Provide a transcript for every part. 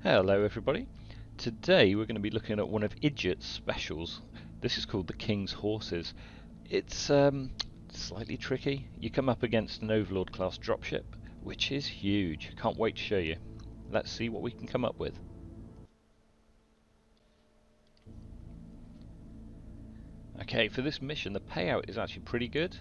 Hello everybody. Today we're going to be looking at one of Idjit's specials. This is called the King's Horses. It's slightly tricky. You come up against an Overlord class dropship, which is huge. Can't wait to show you. Let's see what we can come up with. Okay, for this mission the payout is actually pretty good,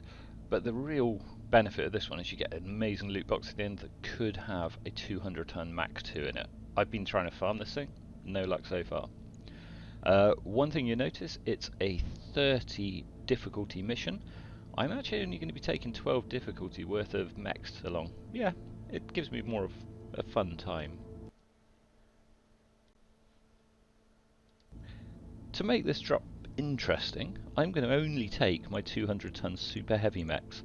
but the real benefit of this one is you get an amazing loot box at the end that could have a 200-ton Mach 2 in it. I've been trying to farm this thing, no luck so far. One thing you notice, it's a 30 difficulty mission. I'm actually only going to be taking 12 difficulty worth of mechs along. Yeah, it gives me more of a fun time. To make this drop interesting, I'm going to only take my 200-ton super heavy mechs.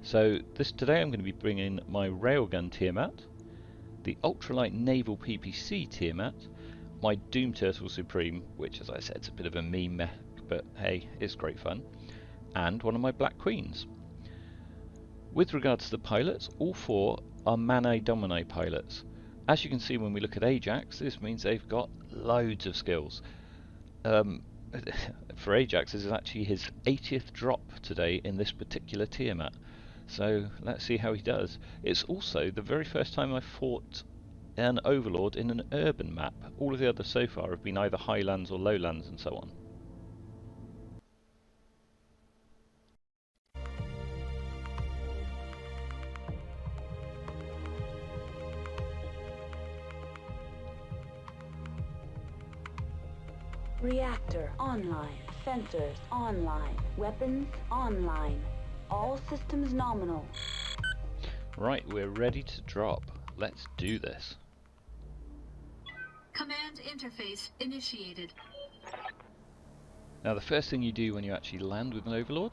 So today I'm going to be bringing my railgun Tiamat, the ultralight naval PPC Tiamat, my Doom Turtle Supreme, which as I said is a bit of a meme mech, but hey, it's great fun, and one of my Black Queens. With regards to the pilots, all four are Manae Domini pilots. As you can see when we look at Ajax, this means they've got loads of skills. For Ajax, this is actually his 80th drop today in this particular Tiamat. So let's see how he does. It's also the very first time I fought an Overlord in an urban map. All of the others so far have been either highlands or lowlands and so on. Reactor online, sensors online, weapons online, all systems nominal. Right, we're ready to drop. Let's do this. Command interface initiated. Now the first thing you do when you actually land with an Overlord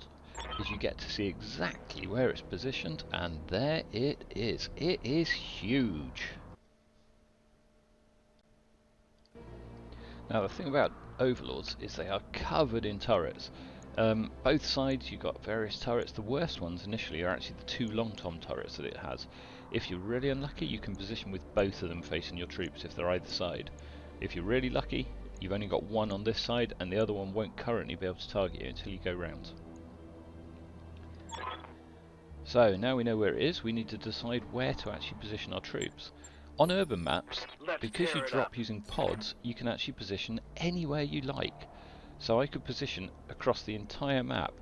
is you get to see exactly where it's positioned, and there it is. It is huge. Now the thing about Overlords is they are covered in turrets. Both sides you've got various turrets. The worst ones initially are actually the two long tom turrets that it has. If you're really unlucky, you can position with both of them facing your troops if they're either side. If you're really lucky, you've only got one on this side and the other one won't currently be able to target you until you go round. So now we know where it is, we need to decide where to actually position our troops. On urban maps, because you drop using pods, you can actually position anywhere you like. So I could position across the entire map.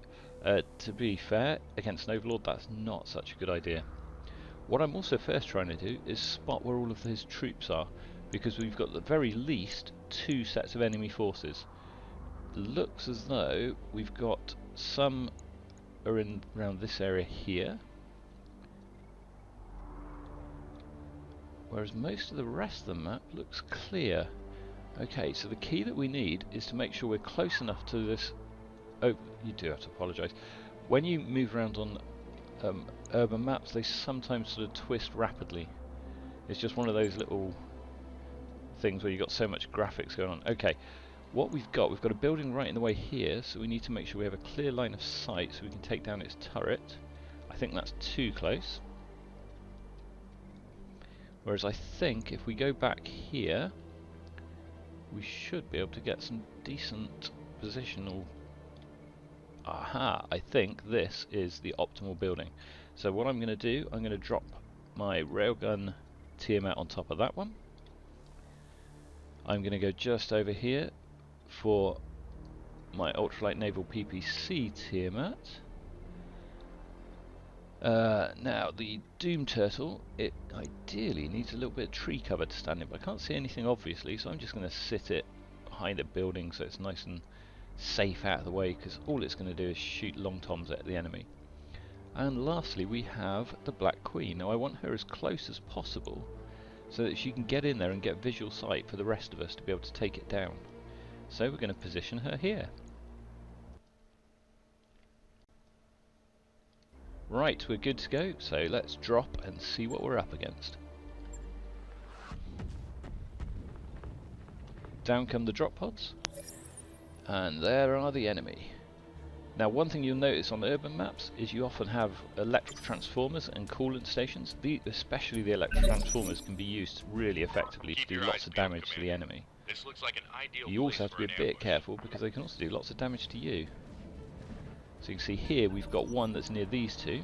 To be fair, against an Overlord that's not such a good idea. What I'm also first trying to do is spot where all of his troops are, because we've got at the very least two sets of enemy forces. Looks as though we've got some are in around this area here, whereas most of the rest of the map looks clear. Okay, so the key that we need is to make sure we're close enough to this. Oh, you do have to apologise. When you move around on urban maps, they sometimes sort of twist rapidly. It's just one of those little things where you've got so much graphics going on. Okay, what we've got a building right in the way here, so we need to make sure we have a clear line of sight so we can take down its turret. I think that's too close. Whereas I think if we go back here, we should be able to get some decent positional. Aha, I think this is the optimal building. So what I'm going to do, I'm going to drop my railgun Tiamat on top of that one. I'm going to go just over here for my ultralight naval PPC Tiamat. Now the Doom Turtle, it ideally needs a little bit of tree cover to stand in, but I can't see anything obviously, so I'm just going to sit it behind a building so it's nice and safe out of the way, because all it's going to do is shoot long toms at the enemy. And lastly we have the Black Queen. Now I want her as close as possible so that she can get in there and get visual sight for the rest of us to be able to take it down. So we're going to position her here. Right, we're good to go, so let's drop and see what we're up against. Down come the drop pods, and there are the enemy. Now, one thing you'll notice on urban maps is you often have electric transformers and coolant stations. Especially the electric transformers can be used really effectively to do lots of damage to the enemy. This looks like an ideal You also place have to be for a an bit ambush. careful because they can also do lots of damage to you. So you can see here we've got one that's near these two.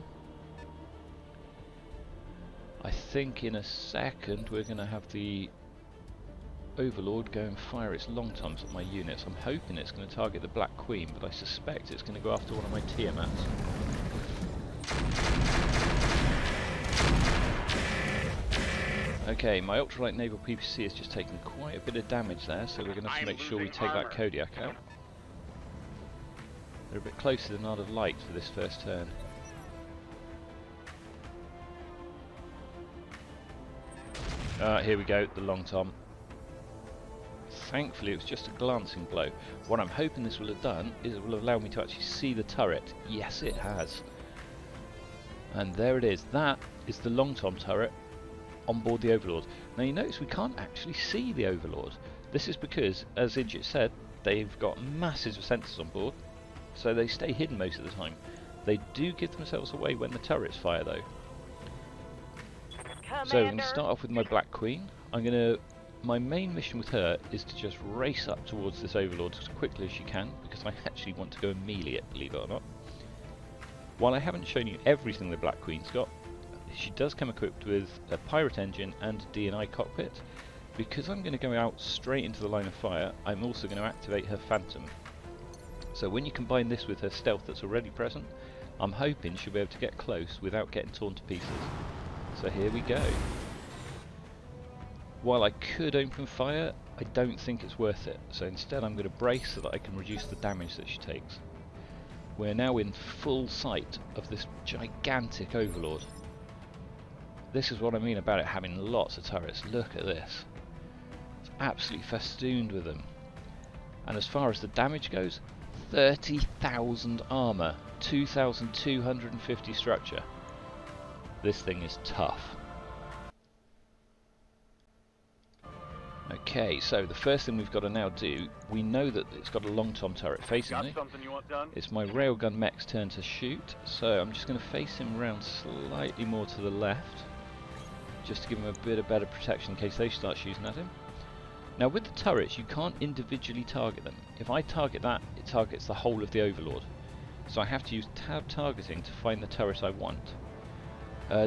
I think in a second we're going to have the Overlord go and fire its long toms at my units. I'm hoping it's going to target the Black Queen, but I suspect it's going to go after one of my Tiamats. Okay, my ultralight naval PPC has just taken quite a bit of damage there, so we're going to have to make sure we take that Kodiak out. They're a bit closer than I'd have liked for this first turn. Here we go, the long tom. Thankfully it was just a glancing blow. What I'm hoping this will have done is it will allow me to actually see the turret. Yes, it has. And there it is. That is the long tom turret on board the Overlord. Now you notice we can't actually see the Overlord. This is because, as Idjit said, they've got masses of sensors on board, so they stay hidden most of the time. They do give themselves away when the turrets fire though. So we're going to start off with my Black Queen. My main mission with her is to just race up towards this Overlord as quickly as she can, because I actually want to go and melee it, believe it or not. While I haven't shown you everything the Black Queen's got, she does come equipped with a pirate engine and a D&I cockpit. Because I'm going to go out straight into the line of fire, I'm also going to activate her Phantom. So when you combine this with her stealth that's already present, I'm hoping she'll be able to get close without getting torn to pieces. So here we go. While I could open fire, I don't think it's worth it. So instead I'm going to brace so that I can reduce the damage that she takes. We're now in full sight of this gigantic Overlord. This is what I mean about it having lots of turrets. Look at this. It's absolutely festooned with them. And as far as the damage goes, 30,000 armour, 2,250 structure. This thing is tough. Okay, so the first thing we've got to now do, we know that it's got a long tom turret facing me. It's my railgun mech's turn to shoot, so I'm just going to face him round slightly more to the left, just to give him a bit of better protection in case they start shooting at him. Now with the turrets, you can't individually target them. If I target that, it targets the whole of the Overlord. So I have to use tab targeting to find the turret I want.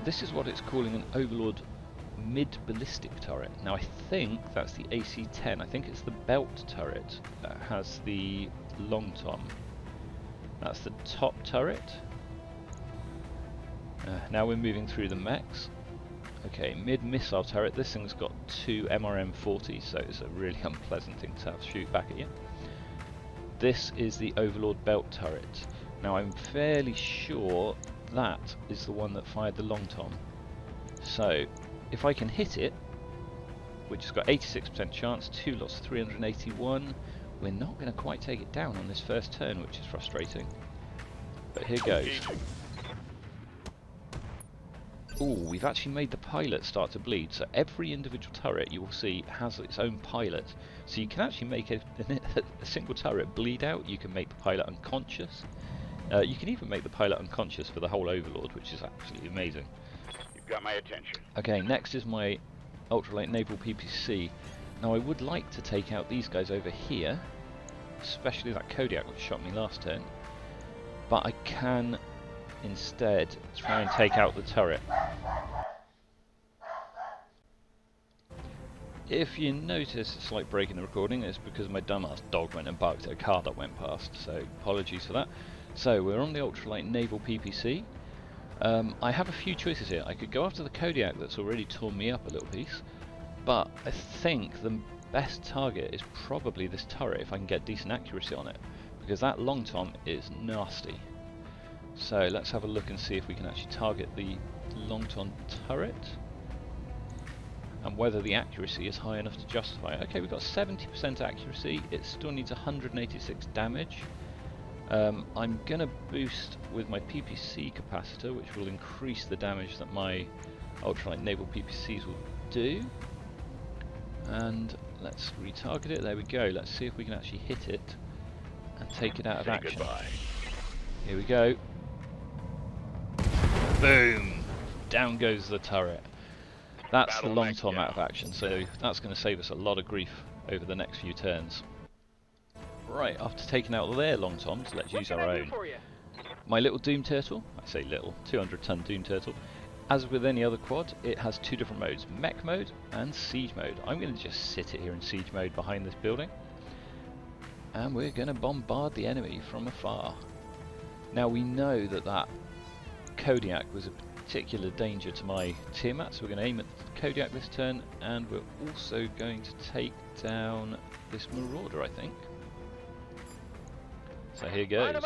This is what it's calling an Overlord mid-ballistic turret. Now I think that's the AC-10. I think it's the belt turret that has the long tom. That's the top turret. Now we're moving through the mechs. Okay, mid-missile turret. This thing's got 2 MRM-40, so it's a really unpleasant thing to have to shoot back at you. This is the Overlord belt turret. Now I'm fairly sure that is the one that fired the long tom. So if I can hit it, which has got 86% chance, 2 lots 381, we're not going to quite take it down on this first turn, which is frustrating. But here goes. Ooh, we've actually made the pilot start to bleed, so every individual turret you will see has its own pilot. So you can actually make a single turret bleed out, you can make the pilot unconscious. You can even make the pilot unconscious for the whole Overlord, which is absolutely amazing. You've got my attention. Okay, next is my ultralight naval PPC. Now I would like to take out these guys over here, especially that Kodiak which shot me last turn, but I can instead try and take out the turret. If you notice a slight break in the recording, it's because my dumbass dog went and barked at a car that went past, so apologies for that. So we're on the ultralight naval PPC. I have a few choices here. I could go after the Kodiak that's already torn me up a little piece, but I think the best target is probably this turret if I can get decent accuracy on it, because that long tom is nasty. So let's have a look and see if we can actually target the long tom turret and whether the accuracy is high enough to justify it. Okay, we've got 70% accuracy. It still needs 186 damage. I'm going to boost with my PPC capacitor, which will increase the damage that my ultralight naval PPCs will do. And let's retarget it. There we go. Let's see if we can actually hit it and take it out of action. Goodbye. Here we go. Boom! Down goes the turret. That's the long tom out of action, so that's going to save us a lot of grief over the next few turns. Right, after taking out their long toms, let's use our own. My little Doom Turtle, I say little, 200-ton Doom Turtle. As with any other quad, it has two different modes, mech mode and siege mode. I'm going to just sit it here in siege mode behind this building. And we're going to bombard the enemy from afar. Now we know that that Kodiak was a particular danger to my Tiamat, so we're going to aim at the Kodiak this turn, and we're also going to take down this Marauder, I think. So here goes.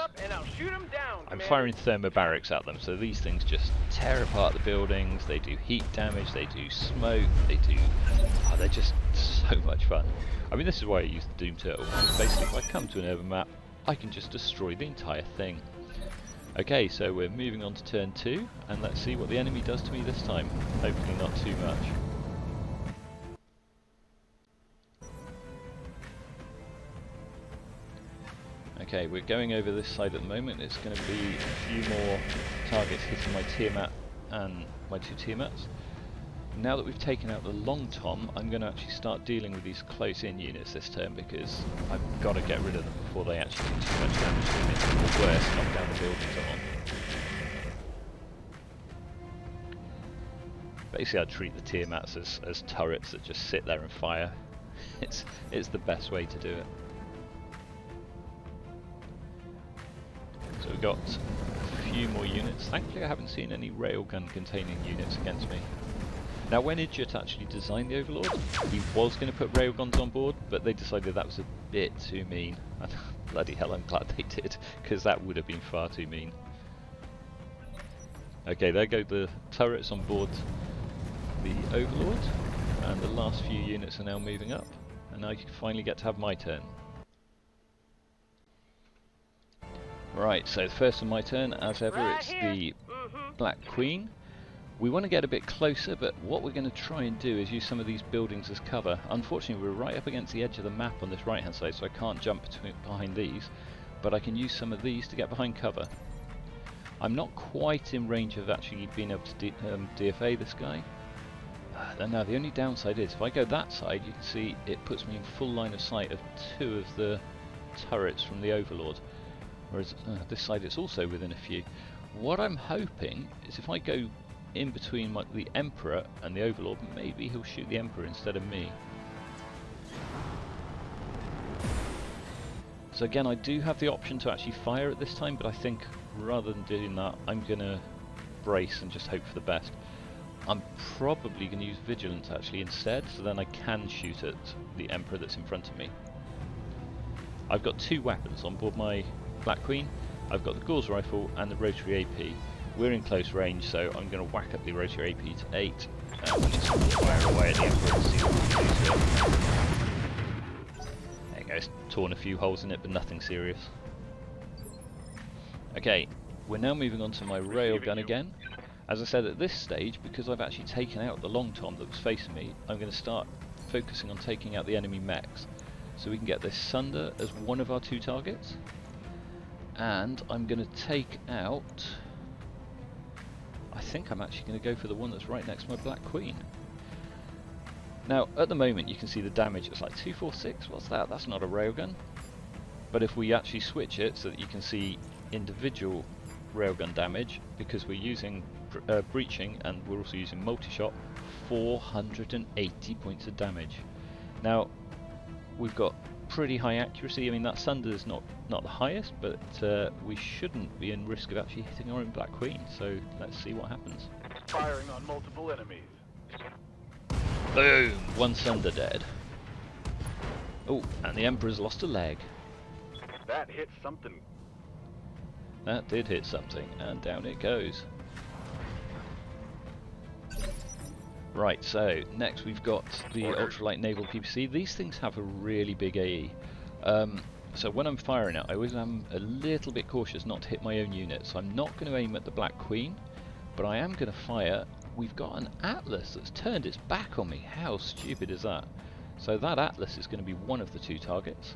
I'm firing thermobarics at them, so these things just tear apart the buildings, they do heat damage, they do smoke, they do... Oh, they're just so much fun. I mean, this is why I use the Doom Turtle, because basically if I come to an urban map, I can just destroy the entire thing. Okay, so we're moving on to turn 2, and let's see what the enemy does to me this time. Hopefully not too much. Okay, we're going over this side at the moment. It's going to be a few more targets hitting my Tiamat and my two Tiamats. Now that we've taken out the long tom, I'm going to actually start dealing with these close-in units this turn, because I've got to get rid of them before they actually do too much damage to me, or worse, knock down the buildings I'm on. Basically, I'd treat the Tiamats as turrets that just sit there and fire. It's the best way to do it. So we've got a few more units. Thankfully, I haven't seen any railgun containing units against me. Now, when Idjit actually designed the Overlord, he was going to put railguns on board, but they decided that was a bit too mean. And bloody hell, I'm glad they did, because that would have been far too mean. Okay, there go the turrets on board the Overlord, and the last few units are now moving up, and I finally get to have my turn. Right, so first on my turn, as ever, it's the Black Queen. We want to get a bit closer, but what we're going to try and do is use some of these buildings as cover. Unfortunately, we're right up against the edge of the map on this right hand side, so I can't jump behind these, but I can use some of these to get behind cover. I'm not quite in range of actually being able to DFA this guy. Now the only downside is, if I go that side, you can see it puts me in full line of sight of two of the turrets from the Overlord, whereas this side it's also within a few. What I'm hoping is if I go in between the Emperor and the Overlord, maybe he'll shoot the Emperor instead of me. So again, I do have the option to actually fire at this time, but I think rather than doing that, I'm going to brace and just hope for the best. I'm probably going to use Vigilance actually instead, so then I can shoot at the Emperor that's in front of me. I've got two weapons on board my Black Queen. I've got the Gauss Rifle and the Rotary AP. We're in close range, so I'm going to whack up the Rotary AP to 8 and just fire away at the Emperor and see what we can do to it. There you go, it's torn a few holes in it, but nothing serious. Okay, we're now moving on to my railgun again. As I said, at this stage, because I've actually taken out the long tom that was facing me, I'm going to start focusing on taking out the enemy mechs. So we can get this Sunder as one of our two targets. And I'm going to take out... I think I'm actually going to go for the one that's right next to my Black Queen. Now, at the moment, you can see the damage. It's like 246. What's that? That's not a railgun. But if we actually switch it so that you can see individual railgun damage, because we're using breaching and we're also using multi-shot, 480 points of damage. Now, we've got pretty high accuracy. I mean, that Sunder is not the highest, but we shouldn't be in risk of actually hitting our own Black Queen, so let's see what happens. Firing on multiple enemies. Boom! One Sunder dead. Oh, and the Emperor's lost a leg. That hit something. That did hit something, and down it goes. Right, so next we've got the ultralight naval PPC. These things have a really big AE. So when I'm firing it, I always am a little bit cautious not to hit my own unit. So I'm not going to aim at the Black Queen, but I am going to fire. We've got an Atlas that's turned its back on me. How stupid is that? So that Atlas is going to be one of the two targets.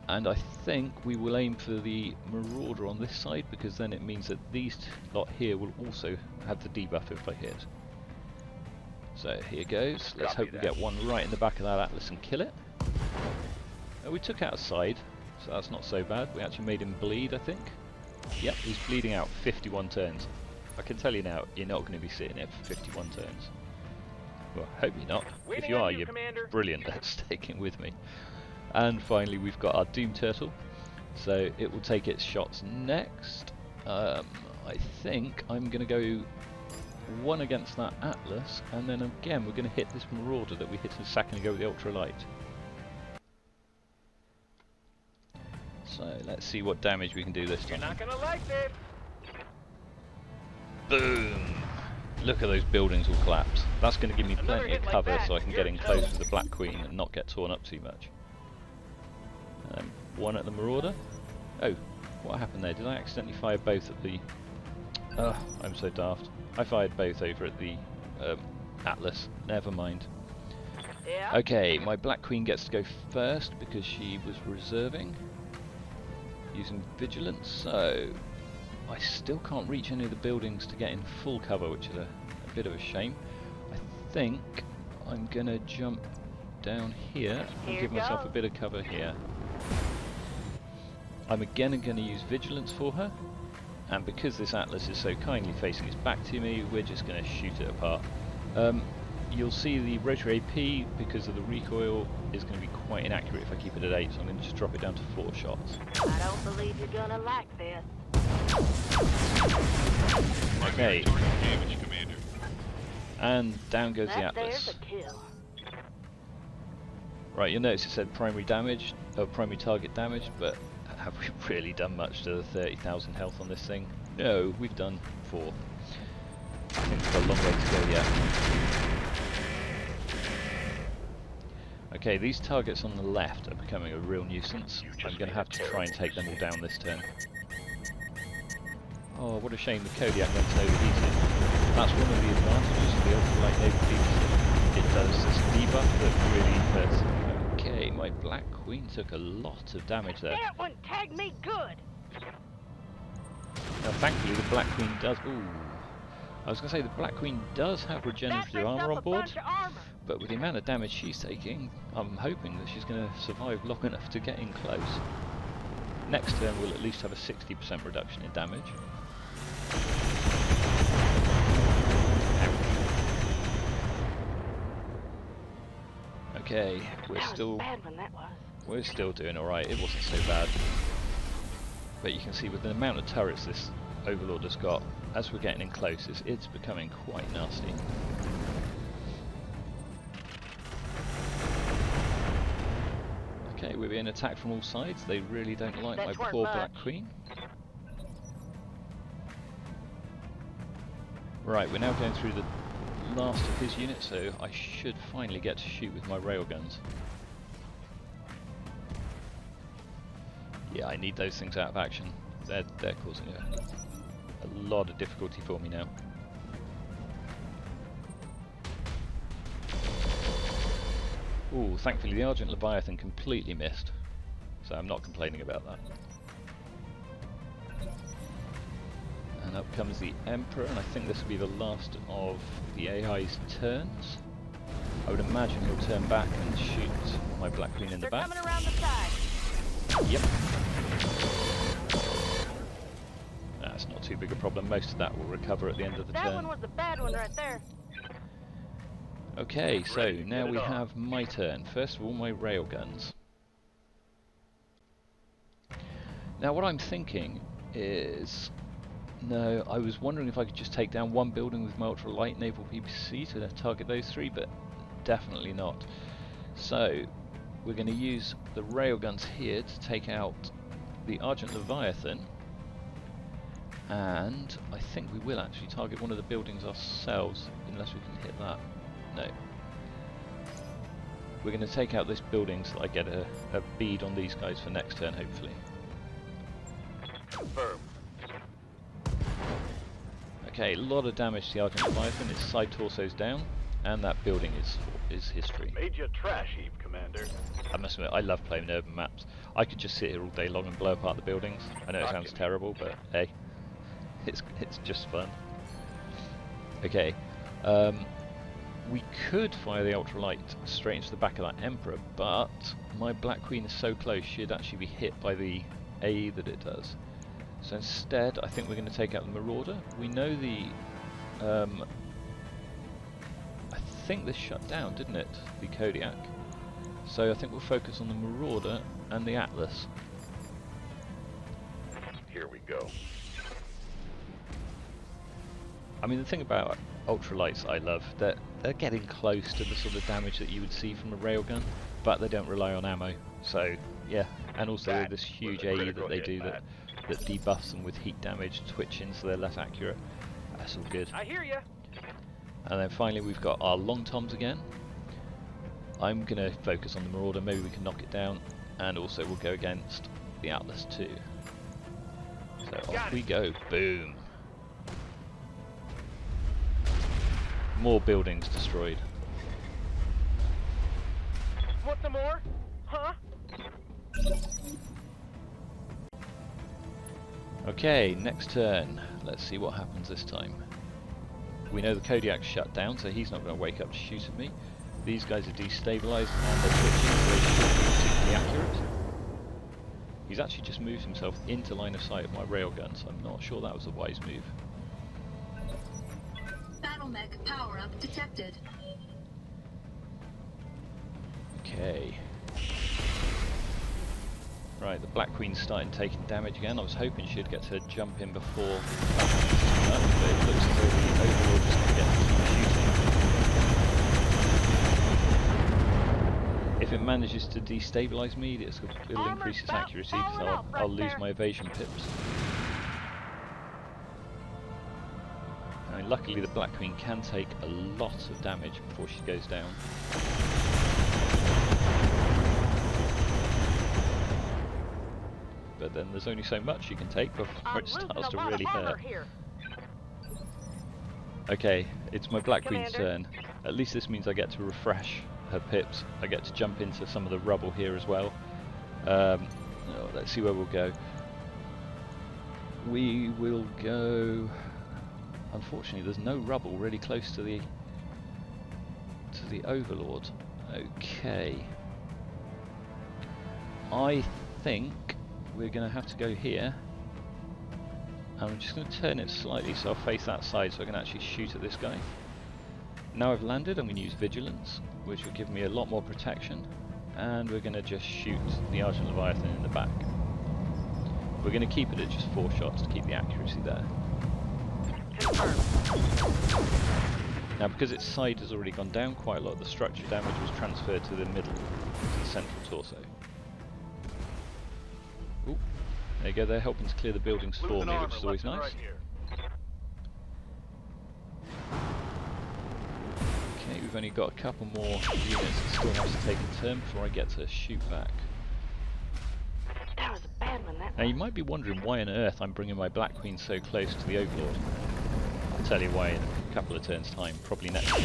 And I think we will aim for the Marauder on this side, because then it means that these lot here will also have the debuff if I hit. So here goes. Let's hope we get one right in the back of that Atlas and kill it. We took out a side, so that's not so bad. We actually made him bleed, I think. Yep, he's bleeding out 51 turns. I can tell you now, you're not going to be sitting here for 51 turns. Well, hope you're not. If you are, you're brilliant at sticking with me. And finally we've got our Doom Turtle, so it will take its shots next. I think I'm going to go one against that Atlas, and then again we're going to hit this Marauder that we hit a second ago with the Ultralight. So let's see what damage we can do this time. You're not gonna like this. Boom! Look at those buildings all collapse. That's going to give me plenty of cover so I can get in close with the Black Queen and not get torn up too much. One at the Marauder. Oh, what happened there? Did I accidentally fire both at the... I'm so daft. I fired both over at the Atlas. Never mind. Yeah. Okay, my Black Queen gets to go first because she was reserving, using Vigilance, so I still can't reach any of the buildings to get in full cover, which is a bit of a shame. I think I'm going to jump down here and give myself a bit of cover here. I'm again going to use Vigilance for her, and because this Atlas is so kindly facing its back to me, we're just going to shoot it apart. You'll see the rotary AP, because of the recoil, is going to be quite inaccurate if I keep it at 8, so I'm going to just drop it down to 4 shots. I don't believe you're gonna like this. Okay. And down goes the There's Atlas. a kill. Right, you'll notice it said primary damage, or primary target damage, but have we really done much to the 30,000 health on this thing? No, we've done 4. I think we've got a long way to go yet. Okay, these targets on the left are becoming a real nuisance. I'm going to have to try and take them all down this turn. Oh, what a shame the Kodiak went overheated. That's one of the advantages of the Ultralight Naval Beam. It does this debuff that really hurts. Okay, my Black Queen took a lot of damage there. That one tagged me good. Now thankfully the Black Queen does... Ooh. I was going to say the Black Queen does have regenerative armour on board, but with the amount of damage she's taking, I'm hoping that she's going to survive long enough to get in close. Next turn we'll at least have a 60% reduction in damage. Okay, we're still doing alright, it wasn't so bad. But you can see with the amount of turrets this Overlord has got, as we're getting in close, it's becoming quite nasty. Okay, we're being attacked from all sides. They really don't like my poor Black Queen. Right, we're now going through the last of his units, so I should finally get to shoot with my railguns. Yeah, I need those things out of action. They're causing a lot of difficulty for me now. Ooh, thankfully the Argent Leviathan completely missed, so I'm not complaining about that. And up comes the Emperor, and I think this will be the last of the AI's turns. I would imagine he'll turn back and shoot my Black Queen in the back. Coming around the side. Yep. That's not too big a problem. Most of that will recover at the end of the turn. That one was a bad one right there. Okay, so now we have my turn. First of all, my railguns. Now what I'm thinking is... No, I was wondering if I could just take down one building with my ultralight naval PPC to target those 3, but definitely not. So, we're going to use the railguns here to take out the Argent Leviathan. And I think we will actually target one of the buildings ourselves, unless we can hit that. No. We're going to take out this building so I get a bead on these guys for next turn, hopefully. Confirmed. Okay, a lot of damage to the Argent Leviathan. Its side torso's down. and that building is history. Made you a trash heap, Commander. I must admit, I love playing urban maps. I could just sit here all day long and blow apart the buildings. I know it sounds terrible, but hey, it's just fun. Okay, we could fire the ultralight straight into the back of that Emperor, but my Black Queen is so close she'd actually be hit by the A that it does. So instead, I think we're going to take out the Marauder. We know the I think this shut down, didn't it? The Kodiak. So I think we'll focus on the Marauder and the Atlas. Here we go. I mean, the thing about ultralights I love, that they're getting close to the sort of damage that you would see from a railgun, but they don't rely on ammo. So yeah, and also this huge AE that they do that debuffs them with heat damage, twitching, so they're less accurate. That's all good. I hear you. And then finally we've got our long toms again. I'm going to focus on the Marauder, maybe we can knock it down, and also we'll go against the Atlas too. So off we go, boom. More buildings destroyed. Want some more? Huh? Okay, next turn. Let's see what happens this time. We know the Kodiak's shut down, so he's not going to wake up to shoot at me. These guys are destabilised and they're twitching, so they should be particularly accurate. He's actually just moved himself into line of sight of my railgun, so I'm not sure that was a wise move. Battle mech power up detected. Okay. Right, the Black Queen's starting taking damage again. I was hoping she'd get to jump in before that, but it looks as though the Overlord just going to get to keep shooting. If it manages to destabilise me, it'll increase its accuracy because I'll lose my evasion pips. And luckily the Black Queen can take a lot of damage before she goes down. But then there's only so much you can take before it starts to really hurt. Okay, it's my Black Queen's turn. At least this means I get to refresh her pips. I get to jump into some of the rubble here as well. Let's see where we'll go. We will go... Unfortunately, there's no rubble really close to the Overlord. Okay. I think we're going to have to go here. And I'm just going to turn it slightly so I'll face that side so I can actually shoot at this guy. Now I've landed, I'm going to use Vigilance, which will give me a lot more protection. And we're going to just shoot the Argent Leviathan in the back. We're going to keep it at just 4 shots to keep the accuracy there. Now because its side has already gone down quite a lot, the structure damage was transferred to the middle, to the central torso. Ooh, there you go, they're helping to clear the buildings for me, which is always nice. Okay, we've only got a couple more units that still have to take a turn before I get to shoot back. That was a bad one, that Now you might be wondering why on earth I'm bringing my Black Queen so close to the Overlord. I'll tell you why in a couple of turns time, probably next turn.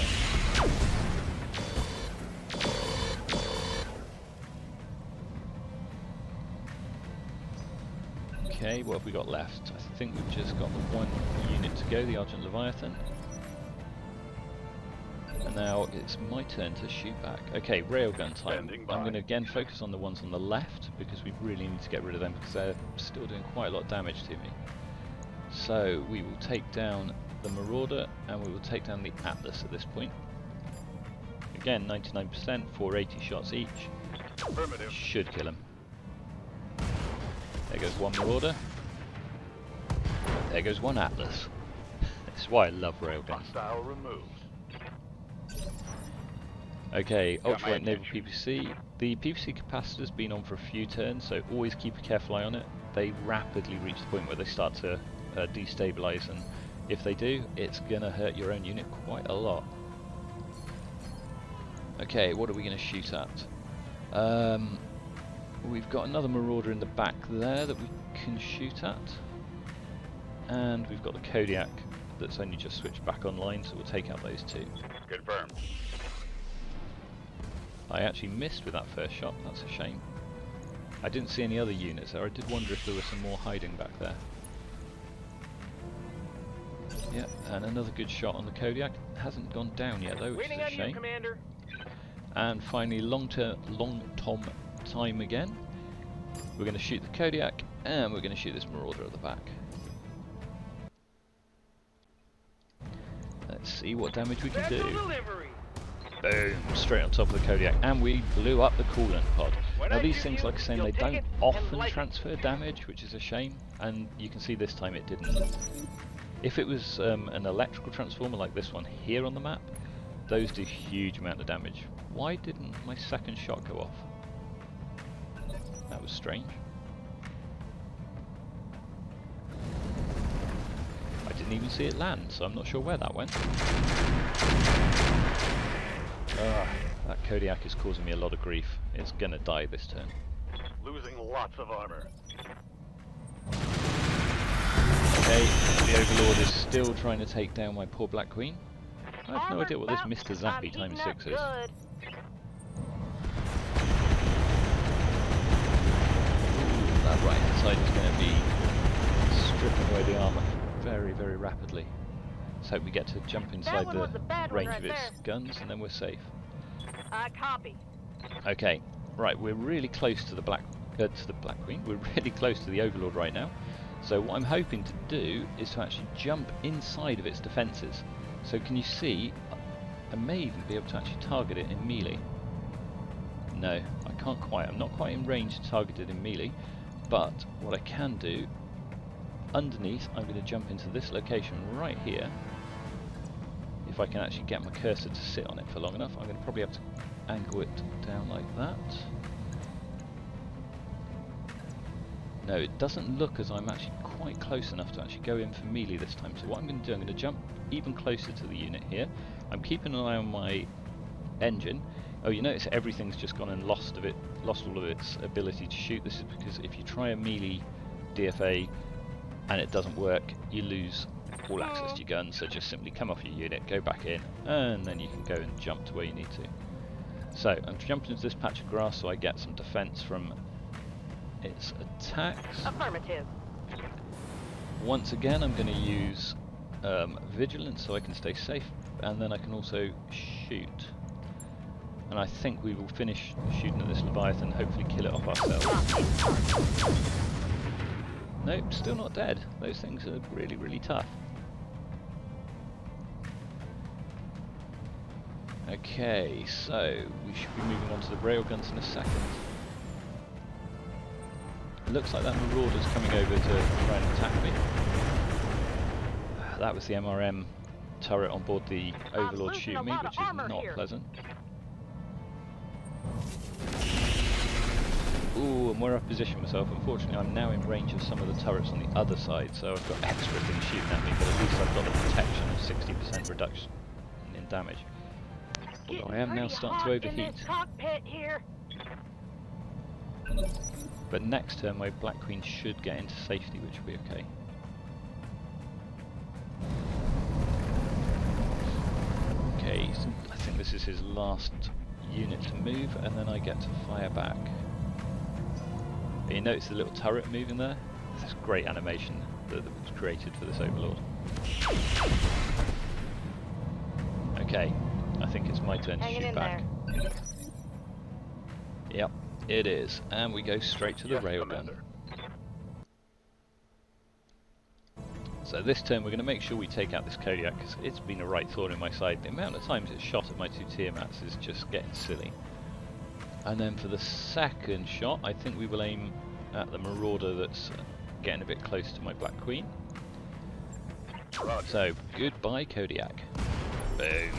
Okay, what have we got left? I think we've just got the one unit to go, the Argent Leviathan. And now it's my turn to shoot back. Okay, railgun time. I'm going to again focus on the ones on the left because we really need to get rid of them because they're still doing quite a lot of damage to me. So we will take down the Marauder and we will take down the Atlas at this point. Again, 99%, 480 shots each. Should kill him. There goes one Marauder. There goes one Atlas. That's why I love railguns. Hostile removed. Okay, ultralight naval PPC. The PPC capacitor's been on for a few turns, so always keep a careful eye on it. They rapidly reach the point where they start to destabilise, and if they do, it's gonna hurt your own unit quite a lot. Okay, what are we gonna shoot at? We've got another Marauder in the back there that we can shoot at, and we've got the Kodiak that's only just switched back online, so we'll take out those two. Confirmed. I actually missed with that first shot, that's a shame. I didn't see any other units there. I did wonder if there was some more hiding back there. Yeah, and another good shot on the Kodiak. Hasn't gone down yet though, which is Waiting a on you, shame. Commander. And finally, long tom time again. We're going to shoot the Kodiak, and we're going to shoot this Marauder at the back. Let's see what damage we can do. Delivery. Boom! Straight on top of the Kodiak, and we blew up the coolant pod. When Now I these shoot things, you, like I say, you'll they take don't it and often light it. transfer damage, which is a shame, and you can see this time it didn't. If it was an electrical transformer like this one here on the map, those do huge amount of damage. Why didn't my second shot go off? That was strange. I didn't even see it land, so I'm not sure where that went. That Kodiak is causing me a lot of grief. It's gonna die this turn. Losing lots of armor. Okay, the Overlord is still trying to take down my poor Black Queen. I have no idea what this Mr. Zappy times 6 is. Ooh, that right hand side is going to be stripping away the armour very, very rapidly. Let's hope we get to jump inside one was the a bad one range right of its there. guns, and then we're safe. Copy. Okay, right, we're really close to the Black Queen. We're really close to the Overlord right now. So what I'm hoping to do is to actually jump inside of its defences. So can you see, I may even be able to actually target it in melee. No, I can't quite. I'm not quite in range to target it in melee. But what I can do, underneath, I'm going to jump into this location right here. If I can actually get my cursor to sit on it for long enough, I'm going to probably have to angle it down like that. No, it doesn't look as I'm actually quite close enough to actually go in for melee this time. So what I'm going to do, I'm going to jump even closer to the unit here. I'm keeping an eye on my engine. Oh, you notice everything's just gone and lost all of its ability to shoot. This is because if you try a melee DFA and it doesn't work, you lose all access to your gun. So just simply come off your unit, go back in, and then you can go and jump to where you need to. So I'm jumping into this patch of grass so I get some defense from its attacks. Affirmative. Once again, I'm going to use vigilance so I can stay safe, and then I can also shoot. And I think we will finish shooting at this Leviathan, hopefully kill it off ourselves. Nope, still not dead. Those things are really, really tough. Okay, so we should be moving on to the railguns in a second. It looks like that Marauder's coming over to try and attack me. That was the MRM turret on board the Overlord shooting me, which is not pleasant. Ooh, and where I've positioned myself, unfortunately I'm now in range of some of the turrets on the other side, so I've got extra things shooting at me, but at least I've got a protection of 60% reduction in damage. Although I am now starting to overheat. Cockpit here. But next turn my Black Queen should get into safety, which will be okay. Okay, so I think this is his last unit to move, and then I get to fire back. But you notice the little turret moving there? This is great animation that was created for this Overlord. Okay, I think it's my turn to shoot back. Yep, it is. And we go straight to the railgun. So this turn we're going to make sure we take out this Kodiak, because it's been a right thorn in my side. The amount of times it's shot at my two Tiamats is just getting silly. And then for the second shot, I think we will aim at the Marauder that's getting a bit close to my Black Queen. So, goodbye Kodiak. Boom.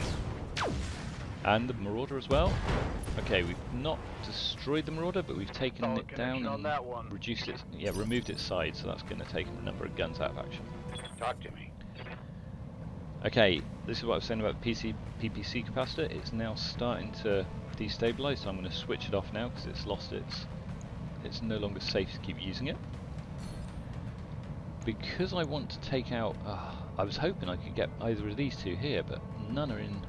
And the Marauder as well. Okay, we've not destroyed the Marauder, but we've taken it down and reduced its, removed its size, so that's going to take a number of guns out of action. Talk to me. Okay, this is what I was saying about the PPC capacitor. It's now starting to destabilize, so I'm going to switch it off now because it's lost it's no longer safe to keep using it. Because I want to take out I was hoping I could get either of these two here, but none are in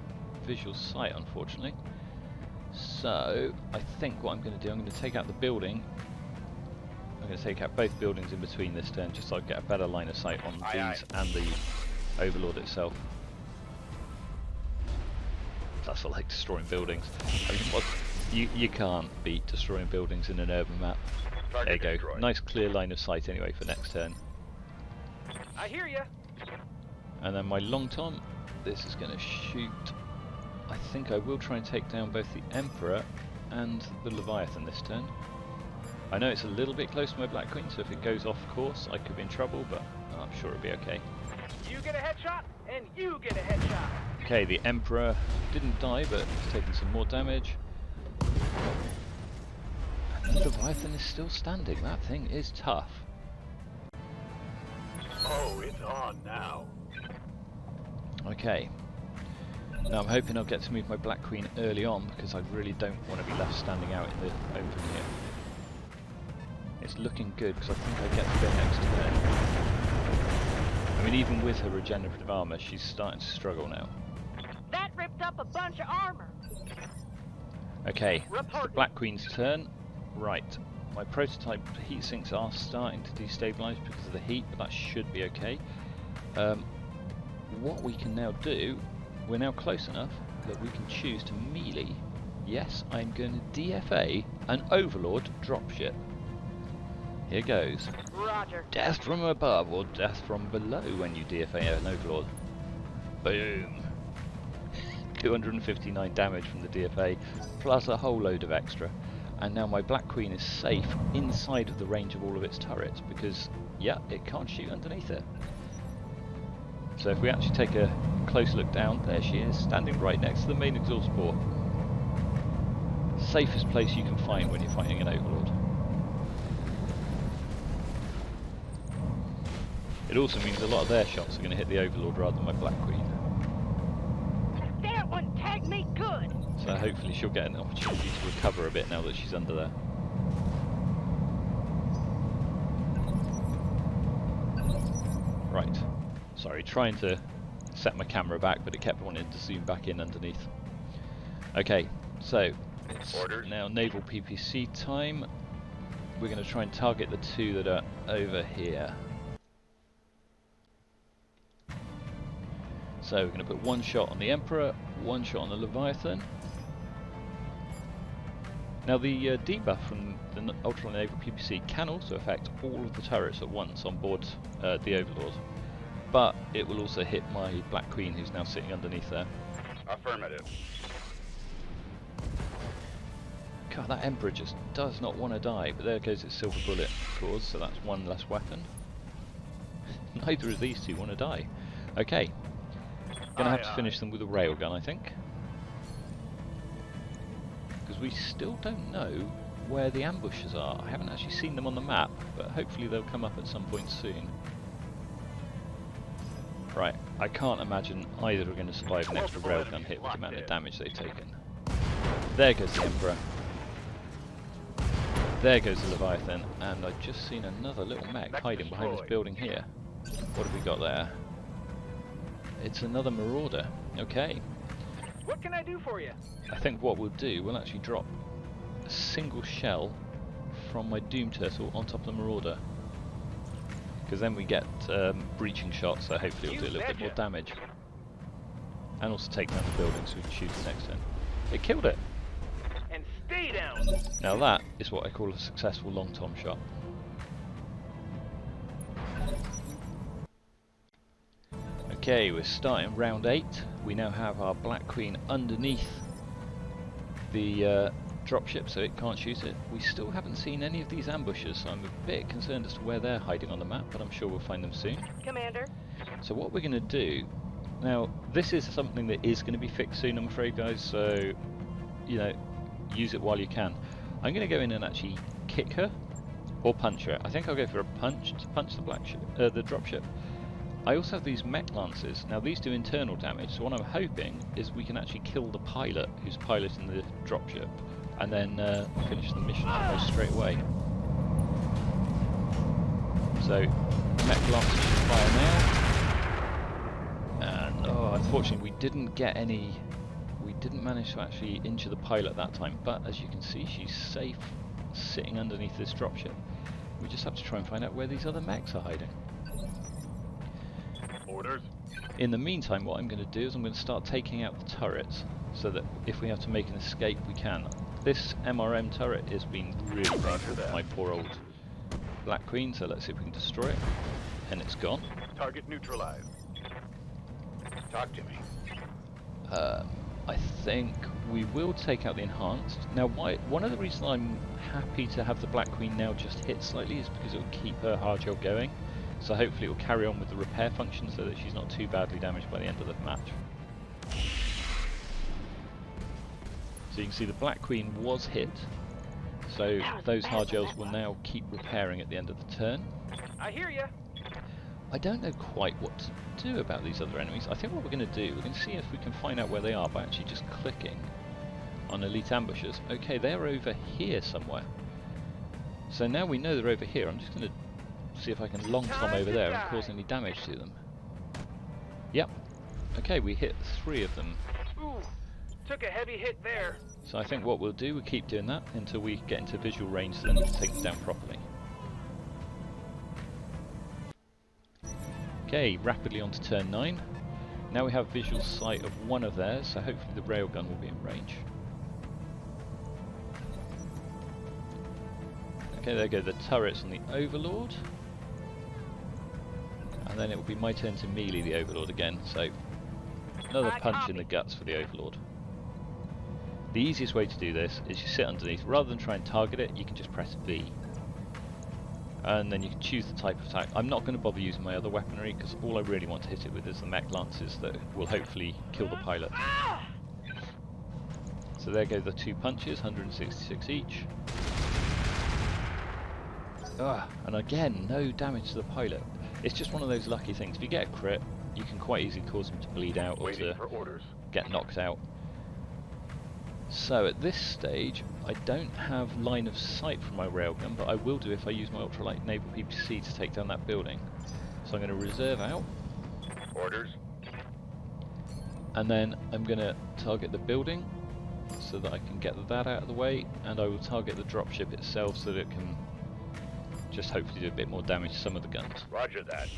visual sight, unfortunately. So I think what I'm going to do, I'm going to take out the building. I'm going to take out both buildings in between this turn, just so I get a better line of sight on these and the Overlord itself. That's what I like destroying buildings. I mean, what, you can't beat destroying buildings in an urban map. There you go. Destroyed. Nice clear line of sight anyway for next turn. I hear ya. And then my long tom, this is going to shoot. I think I will try and take down both the Emperor and the Leviathan this turn. I know it's a little bit close to my Black Queen, so if it goes off course I could be in trouble, but I'm sure it'll be okay. You get a headshot, and you get a headshot. Okay, the Emperor didn't die, but he's taken some more damage. And the Leviathan is still standing. That thing is tough. Oh, it's on now. Okay. Now I'm hoping I'll get to move my Black Queen early on, because I really don't want to be left standing out in the open here. It's looking good, because I think I get to go next turn. I mean, even with her regenerative armor, she's starting to struggle now. That ripped up a bunch of armor. Okay, it's the Black Queen's turn. Right, my prototype heat sinks are starting to destabilize because of the heat, but that should be okay. What we can now do, we're now close enough that we can choose to melee. Yes, I'm going to DFA an Overlord dropship. Here goes. Roger. Death from above or death from below when you DFA an Overlord. Boom. 259 damage from the DFA, plus a whole load of extra. And now my Black Queen is safe inside of the range of all of its turrets, because, yeah, it can't shoot underneath it. So if we actually take a close look down, there she is, standing right next to the main exhaust port. Safest place you can find when you're fighting an Overlord. It also means a lot of their shots are going to hit the Overlord rather than my Black Queen. That one tagged me good. So hopefully she'll get an opportunity to recover a bit now that she's under there. Right. Sorry, trying to set my camera back, but it kept wanting to zoom back in underneath. Okay, so it's now naval PPC time. We're going to try and target the two that are over here. So we're going to put one shot on the Emperor, one shot on the Leviathan. Now the debuff from the Ultra Naval PPC can also affect all of the turrets at once on board the Overlord, but it will also hit my Black Queen, who's now sitting underneath there. Affirmative. God, that Emperor just does not want to die, but there goes its silver bullet cause, so that's one less weapon. Neither of these two want to die. Okay, gonna have to finish them with a railgun, I think. Because we still don't know where the ambushes are. I haven't actually seen them on the map, but hopefully they'll come up at some point soon. Right, I can't imagine either are going to survive an extra railgun hit with the amount of damage they've taken. There goes the Emperor. There goes the Leviathan, and I've just seen another little mech hiding behind this building here. What have we got there? It's another Marauder. Okay. What can I do for you? I think what we'll do, we'll actually drop a single shell from my Doom Turtle on top of the Marauder. Because then we get breaching shots, so hopefully it'll do a little bit more damage. And also take down the building so we can shoot the next turn. It killed it! And stay down. Now that is what I call a successful long tom shot. Okay, we're starting round 8. We now have our Black Queen underneath the dropship, so it can't shoot it. We still haven't seen any of these ambushes, so I'm a bit concerned as to where they're hiding on the map, but I'm sure we'll find them soon. Commander. So what we're going to do, now this is something that is going to be fixed soon, I'm afraid, guys, so, you know, use it while you can. I'm going to go in and actually kick her, or punch her. I think I'll go for a punch to punch the the dropship. I also have these mech lances. Now these do internal damage, so what I'm hoping is we can actually kill the pilot who's piloting the dropship, and then finish the mission almost straight away. So mech lances should fire now. Unfortunately, we didn't get any. We didn't manage to actually injure the pilot that time, but as you can see, she's safe sitting underneath this dropship. We just have to try and find out where these other mechs are hiding. Orders? In the meantime, what I'm going to do is I'm going to start taking out the turrets, so that if we have to make an escape, we can. This MRM turret has been really painful for my poor old Black Queen, so let's see if we can destroy it. And it's gone. Target neutralized. Talk to me. I think we will take out the enhanced. Now, one of the reasons I'm happy to have the Black Queen now just hit slightly is because it will keep her hard gel going. So hopefully it will carry on with the repair function so that she's not too badly damaged by the end of the match. So you can see the Black Queen was hit. So those hard gels will now keep repairing at the end of the turn. I hear ya. I don't know quite what to do about these other enemies. I think what we're going to do, we're going to see if we can find out where they are by actually just clicking on elite ambushers. Okay, they're over here somewhere. So now we know they're over here. I'm just going to see if I can long tom over there and cause any damage to them. Yep. Okay, we hit 3 of them. Ooh, took a heavy hit there. So I think what we'll do, we'll keep doing that until we get into visual range, so then we can take them down properly. Okay, rapidly on to turn 9. Now we have visual sight of one of theirs, so hopefully the railgun will be in range. Okay, there go the turrets on the Overlord. And then it will be my turn to melee the Overlord again, so another punch in the guts for the Overlord. The easiest way to do this is you sit underneath. Rather than try and target it, you can just press V. And then you can choose the type of attack. I'm not going to bother using my other weaponry because all I really want to hit it with is the mech lances that will hopefully kill the pilot. So there go the 2 punches, 166 each. And again, no damage to the pilot. It's just one of those lucky things. If you get a crit, you can quite easily cause them to bleed out or to get knocked out. So at this stage, I don't have line of sight from my railgun, but I will do if I use my ultralight naval PPC to take down that building. So I'm going to reserve out. Orders? And then I'm going to target the building so that I can get that out of the way, and I will target the dropship itself so that it can just hopefully do a bit more damage to some of the guns. Roger that.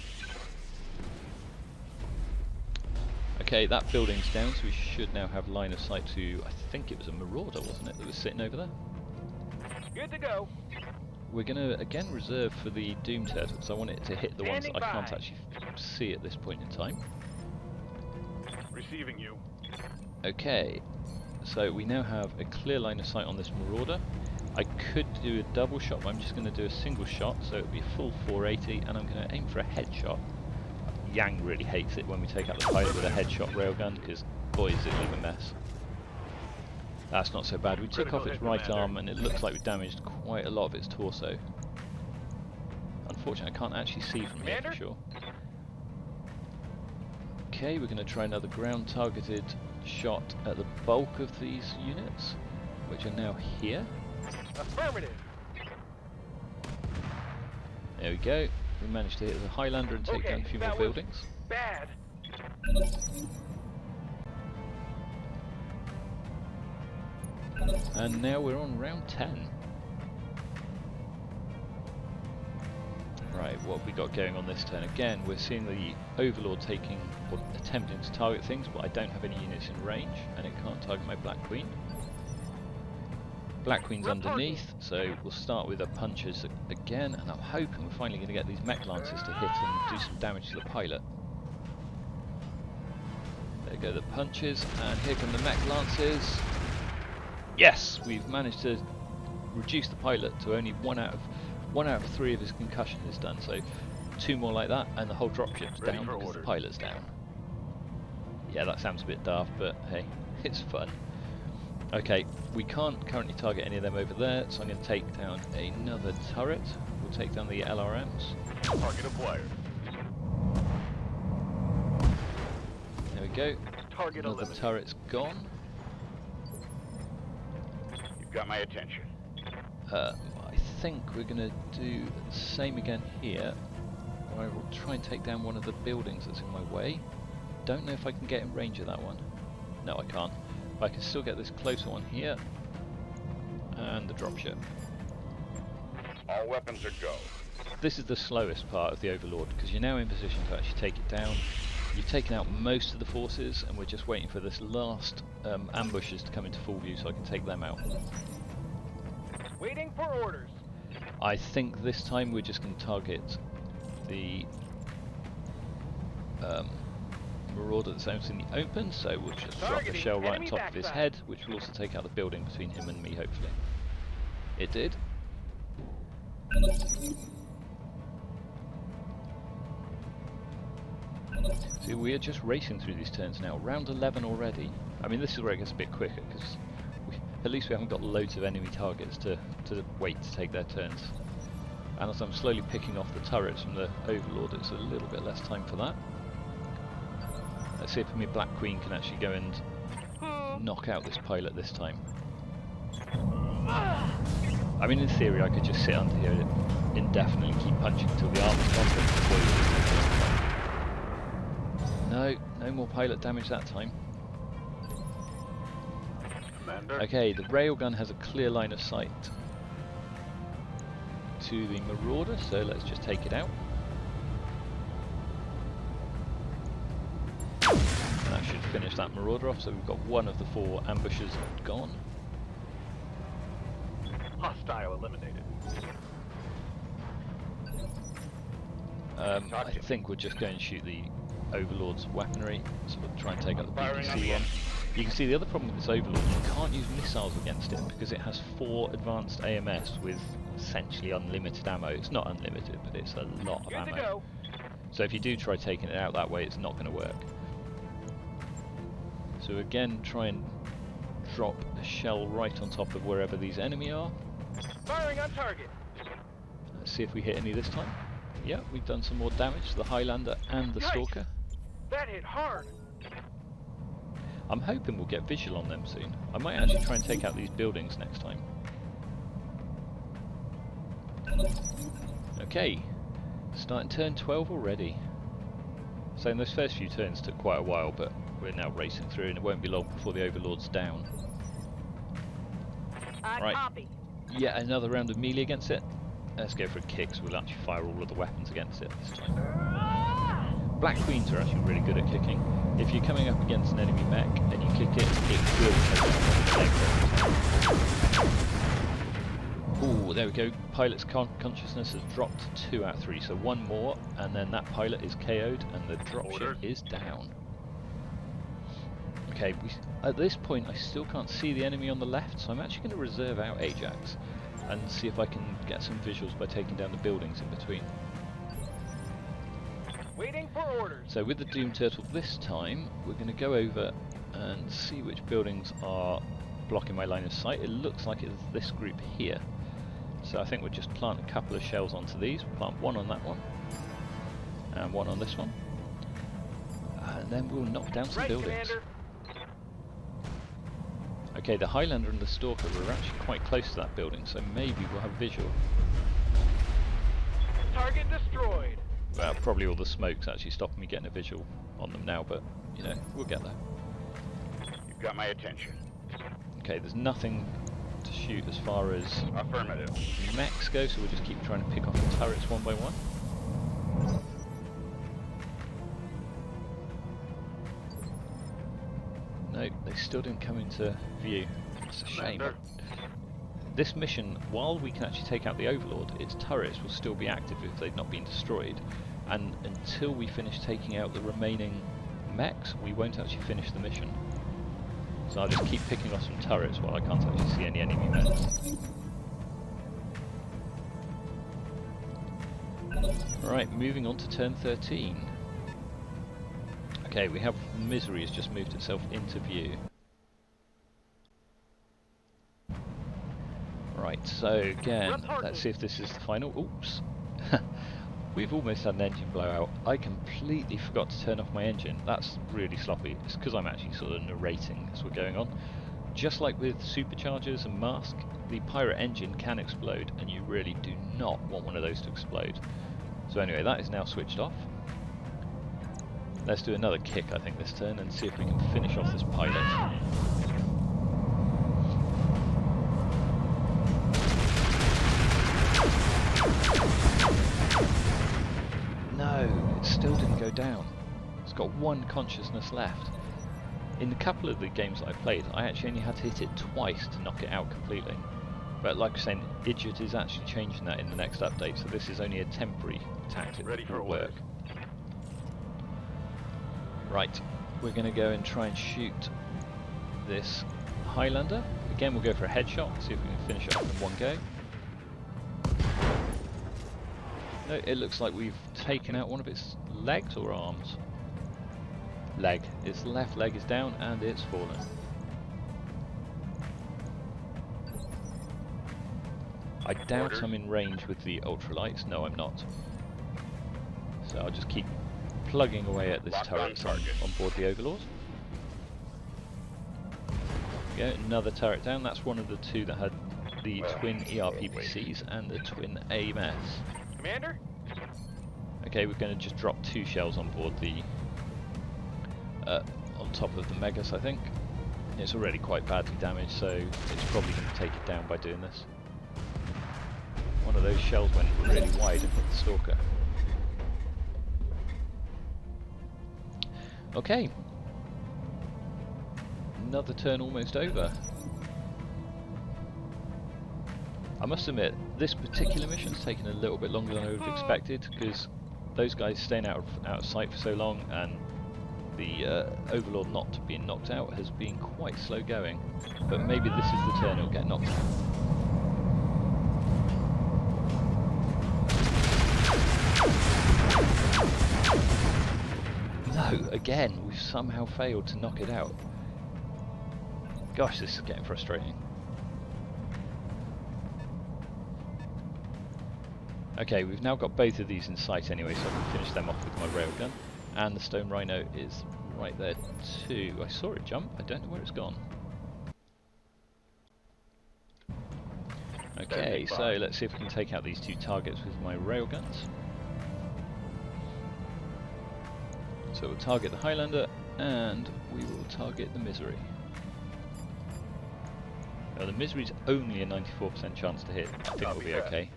Okay, that building's down, so we should now have line of sight to, I think it was a Marauder, wasn't it, that was sitting over there? Good to go. We're going to again reserve for the Doom Turtle, because I want it to hit the ones that I can't Standing actually see at this point in time. Receiving you. Okay, so we now have a clear line of sight on this Marauder. I could do a double shot, but I'm just going to do a single shot, so it'll be a full 480, and I'm going to aim for a headshot. Yang really hates it when we take out the pilot with a headshot railgun, because boy is it leave a mess. That's not so bad. We took off its right arm and it looks like we damaged quite a lot of its torso. Unfortunately I can't actually see from here for sure. Okay, we're going to try another ground targeted shot at the bulk of these units, which are now here. Affirmative. There we go. We managed to hit the Highlander and take down a few more buildings. Bad. And now we're on round 10. Right, what have we got going on this turn? Again, we're seeing the Overlord taking or attempting to target things, but I don't have any units in range, and it can't target my Black Queen. Black Queen's underneath, so we'll start with the punches again, and I'm hoping we're finally going to get these mech lancers to hit and do some damage to the pilot. There go the punches, and here come the mech lancers. Yes, we've managed to reduce the pilot to only one out of 3 of his concussion is done. So 2 more like that, and the whole dropship's down because the pilot's down. Yeah, that sounds a bit daft, but hey, it's fun. Okay, we can't currently target any of them over there, so I'm going to take down another turret. We'll take down the LRMs. Target acquired. There we go. Target Another eliminated. turret's gone. You've got my attention. I think we're going to do the same again here. I will try and take down one of the buildings that's in my way. don't know if I can get in range of that one. No, I can't. But I can still get this closer one here. And the dropship. All weapons are go. This is the slowest part of the Overlord, because you're now in position to actually take it down. You've taken out most of the forces, and we're just waiting for this last ambushes to come into full view so I can take them out. Waiting for orders. I think this time we're just going to target the Marauder that's out in the open, so we'll just drop a Targeting shell right on enemy top of his backside. head, which will also take out the building between him and me, hopefully. It did. See, we are just racing through these turns now. Round 11 already. I mean, this is where it gets a bit quicker, because at least we haven't got loads of enemy targets to wait to take their turns. And as I'm slowly picking off the turrets from the Overlord, it's a little bit less time for that. Let's see if my Black Queen can actually go and knock out this pilot this time. I mean, in theory, I could just sit under here indefinitely and keep punching until the armor's gone. No, no more pilot damage that time. Commander. Okay, the railgun has a clear line of sight to the Marauder, so let's just take it out. And that should finish that Marauder off, so we've got one of the 4 ambushers gone. Hostile eliminated. I think we'll just go and shoot the Overlord's weaponry, so we'll try and take out the Firing on BBC the one. enemy. You can see the other problem with this Overlord, you can't use missiles against it because it has 4 advanced AMS with essentially unlimited ammo. It's not unlimited, but it's a lot of Good to ammo. go. So if you do try taking it out that way, it's not going to work. So again, try and drop a shell right on top of wherever these enemy are. Firing on target. Let's see if we hit any this time. Yeah, we've done some more damage to the Highlander and the Yikes. Stalker. That hit hard. I'm hoping we'll get visual on them soon. I might actually try and take out these buildings next time. Okay, starting turn 12 already. So in those first few turns took quite a while, but we're now racing through and it won't be long before the Overlord's down. Right. Copy. Yet another round of melee against it. Let's go for a kick, so we'll actually fire all of the weapons against it this time. Black Queens are actually really good at kicking. If you're coming up against an enemy mech and you kick it, it will take it. Ooh, there we go. Pilot's consciousness has dropped 2 out of 3, so 1 more, and then that pilot is KO'd and the dropship is down. Okay, at this point I still can't see the enemy on the left, so I'm actually going to reserve out Ajax and see if I can get some visuals by taking down the buildings in between. Waiting for orders. So with the Doom Turtle this time, we're going to go over and see which buildings are blocking my line of sight. It looks like it's this group here. So I think we'll just plant a couple of shells onto these. We'll plant 1 on that one, and 1 on this one. And then we'll knock down some Right, buildings. Commander. Okay, the Highlander and the Stalker were actually quite close to that building, so maybe we'll have visual. Target destroyed. Well, probably all the smoke's actually stopping me getting a visual on them now, but, you know, we'll get there. You've got my attention. Okay, there's nothing to shoot as far as Affirmative. mechs go, so we'll just keep trying to pick off the turrets one by one. No, they still didn't come into view. It's a shame. Commander. This mission, while we can actually take out the Overlord, its turrets will still be active if they've not been destroyed. And until we finish taking out the remaining mechs, we won't actually finish the mission. So I'll just keep picking off some turrets while I can't actually see any enemy mechs. Right, moving on to turn 13. Okay, we have Misery has just moved itself into view. Right, so again, let's see if this is the final. Oops. We've almost had an engine blowout. I completely forgot to turn off my engine. That's really sloppy. It's because I'm actually sort of narrating as we're going on. Just like with superchargers and mask, the pirate engine can explode, and you really do not want one of those to explode. So anyway, that is now switched off. Let's do another kick, I think, this turn, and see if we can finish off this pilot. No, it still didn't go down. It's got one consciousness left. In a couple of the games that I played, I actually only had to hit it twice to knock it out completely. But like I was saying, Idjit is actually changing that in the next update, so this is only a temporary tactic Ready that for will work. orders. Right, we're going to go and try and shoot this Highlander. Again, we'll go for a headshot, see if we can finish it off in one go. No, it looks like we've taken out one of its legs or arms. Leg. Its left leg is down and it's fallen. I doubt Orders. I'm in range with the ultralights. No, I'm not. So I'll just keep plugging away at this Locked on turret target. on board the Overlord. There we go, another turret down. That's one of the two that had the twin ERPPCs and the twin AMS. Commander? Okay, we're going to just drop 2 shells on board the on top of the Megas, I think. It's already quite badly damaged, so it's probably going to take it down by doing this. One of those shells went really wide and hit the Stalker. Okay. Another turn almost over. I must admit, this particular mission's taken a little bit longer than I would have expected, because those guys staying out of sight for so long and the Overlord not being knocked out has been quite slow going. But maybe this is the turn it'll get knocked out. No, again, we've somehow failed to knock it out. Gosh, this is getting frustrating. Okay, we've now got both of these in sight anyway, so I can finish them off with my railgun. And the Stone Rhino is right there too. I saw it jump, I don't know where it's gone. Okay, so let's see if we can take out these 2 targets with my railguns. So we'll target the Highlander, and we will target the Misery. Now the Misery's only a 94% chance to hit. I think we'll be okay.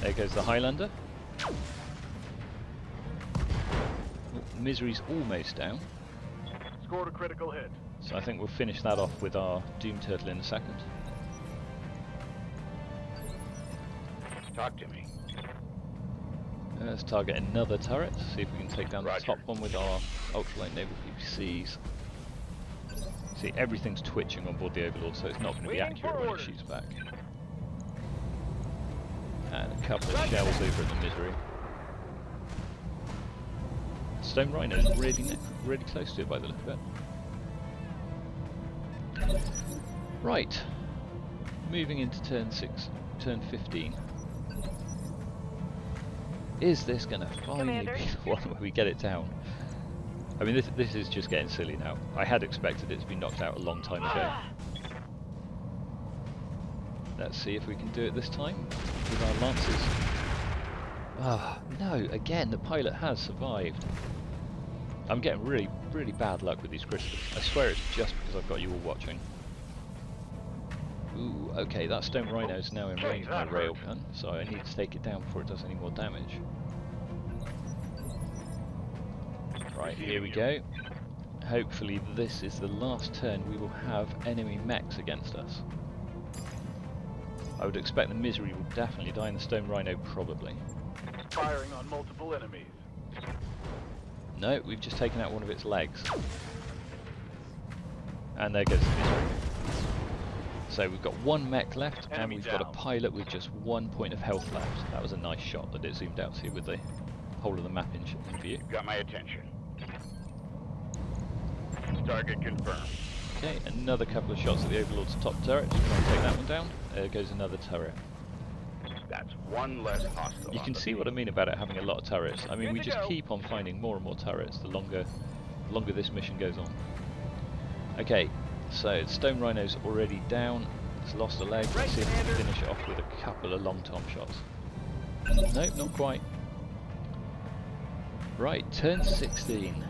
There goes the Highlander. Misery's almost down. Scored a critical hit. So I think we'll finish that off with our Doom Turtle in a second. Talk to me. Let's target another turret, see if we can take down the Roger. top one with our ultralight naval PPCs. See, everything's twitching on board the Overlord, so it's not going to be Waiting accurate for when it orders. shoots back. And a couple of shells over at the Misery. Stone Rhino is really close to it by the look of it. Right, moving into turn 15. Is this going to finally be the one where we get it down? I mean, this is just getting silly now. I had expected it to be knocked out a long time ago. Let's see if we can do it this time with our Lancers. Ah, no, again, the pilot has survived. I'm getting really bad luck with these crystals. I swear it's just because I've got you all watching. Ooh, okay, that Stone Rhino is now in range of my railgun, so I need to take it down before it does any more damage. Right, here we go. Hopefully this is the last turn we will have enemy mechs against us. I would expect the Misery will definitely die and the Stone Rhino probably. Firing on multiple enemies. No, we've just taken out one of its legs. And there goes the Misery. So we've got 1 mech left, and Enemy we've got a down. pilot with just 1 point of health left. That was a nice shot that it zoomed out to with the whole of the map in view. Got my attention. Target confirmed. Okay, another couple of shots at the Overlord's top turret. Just try and take that one down. There goes another turret. That's 1 less hostile. You on can the see what I mean about it having a lot of turrets. I mean, we just keep on finding more and more turrets the longer this mission goes on. Okay, so Stone Rhino's already down. It's lost a leg. Let's see if we can finish it off with a couple of long tom shots. Nope, not quite. Right, turn 16.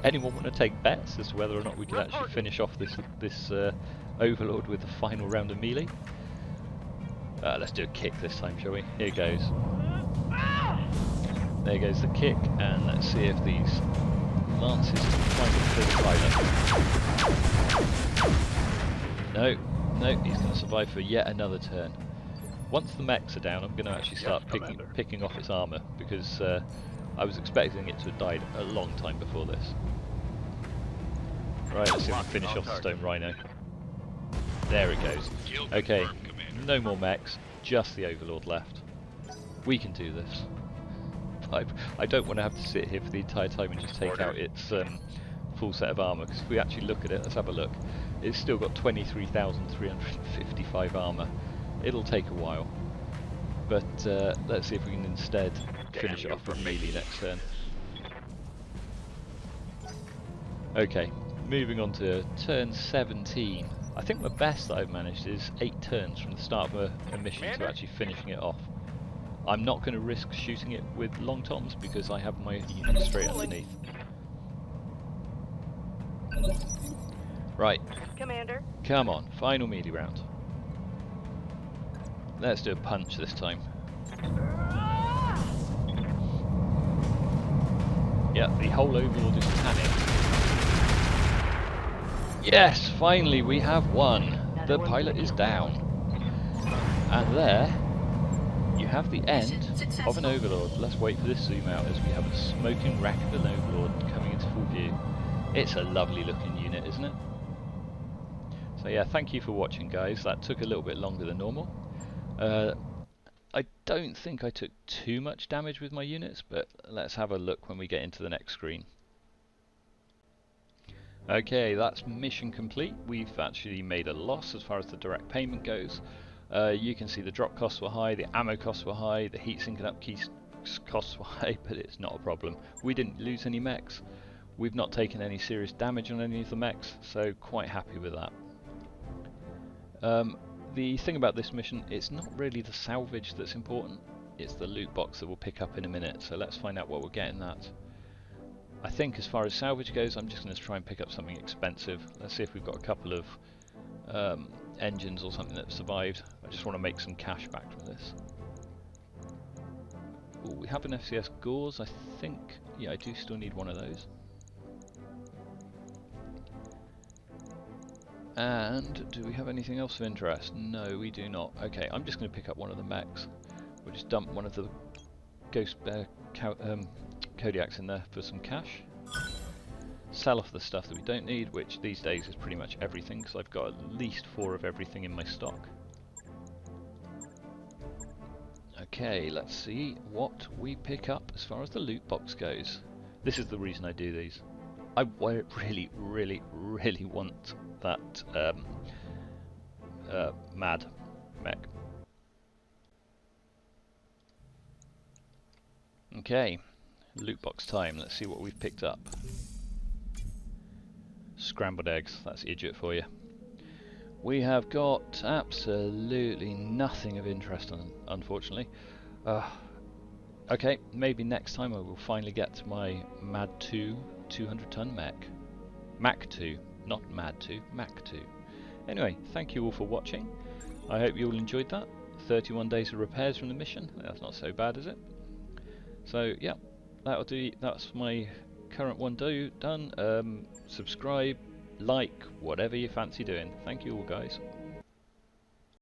Anyone want to take bets as to whether or not we can actually finish off this Overlord with the final round of melee? Let's do a kick this time, shall we? Here goes. There goes the kick, and let's see if these lances can find the pilot. No, he's going to survive for yet another turn. Once the mechs are down, I'm going to actually start picking off its armour, because I was expecting it to have died a long time before this. Right, let's see if we can finish off the Stone Rhino. There it goes. Okay, no more mechs, just the Overlord left. We can do this. I don't want to have to sit here for the entire time and just take out its full set of armour, because if we actually look at it, let's have a look. It's still got 23,355 armour. It'll take a while, but let's see if we can instead finish it off from melee next turn. Okay, moving on to turn 17. I think the best that I've managed is 8 turns from the start of a mission to actually finishing it off. I'm not going to risk shooting it with long toms because I have my unit straight underneath. Right, Commander. come on, final melee round. Let's do a punch this time. Yeah, the whole Overlord is panicked. Yes, finally we have won. The pilot is down. And there you have the end of an Overlord. Let's wait for this zoom out as we have a smoking wreck of an Overlord coming into full view. It's a lovely looking unit, isn't it? So yeah, thank you for watching, guys. That took a little bit longer than normal. I don't think I took too much damage with my units, but let's have a look when we get into the next screen. Okay, that's mission complete. We've actually made a loss as far as the direct payment goes. You can see the drop costs were high, the ammo costs were high, the heatsink and upkeep costs were high, but it's not a problem. We didn't lose any mechs. We've not taken any serious damage on any of the mechs, so quite happy with that. The thing about this mission, it's not really the salvage that's important, it's the loot box that we'll pick up in a minute, so let's find out what we're getting that. I think as far as salvage goes, I'm just going to try and pick up something expensive. Let's see if we've got a couple of engines or something that survived. I just want to make some cash back from this. Ooh, we have an FCS Gauze, I think. Yeah, I do still need one of those. And do we have anything else of interest? No, we do not. Okay, I'm just going to pick up one of the mechs. We'll just dump one of the Ghost Bear Kodiaks in there for some cash. Sell off the stuff that we don't need, which these days is pretty much everything, because I've got at least 4 of everything in my stock. Okay, let's see what we pick up as far as the loot box goes. This is the reason I do these. I really, really, really want that mad mech. Okay, loot box time. Let's see what we've picked up. Scrambled eggs, that's idiot for you. We have got absolutely nothing of interest, unfortunately. Okay, maybe next time I will finally get to my Mad 2 200-ton mech. Mac 2, not Mad 2, Mac 2. Anyway, thank you all for watching. I hope you all enjoyed that. 31 days of repairs from the mission. That's not so bad, is it? So, yeah, that'll do. That's my current one done. Subscribe, like, whatever you fancy doing. Thank you all, guys.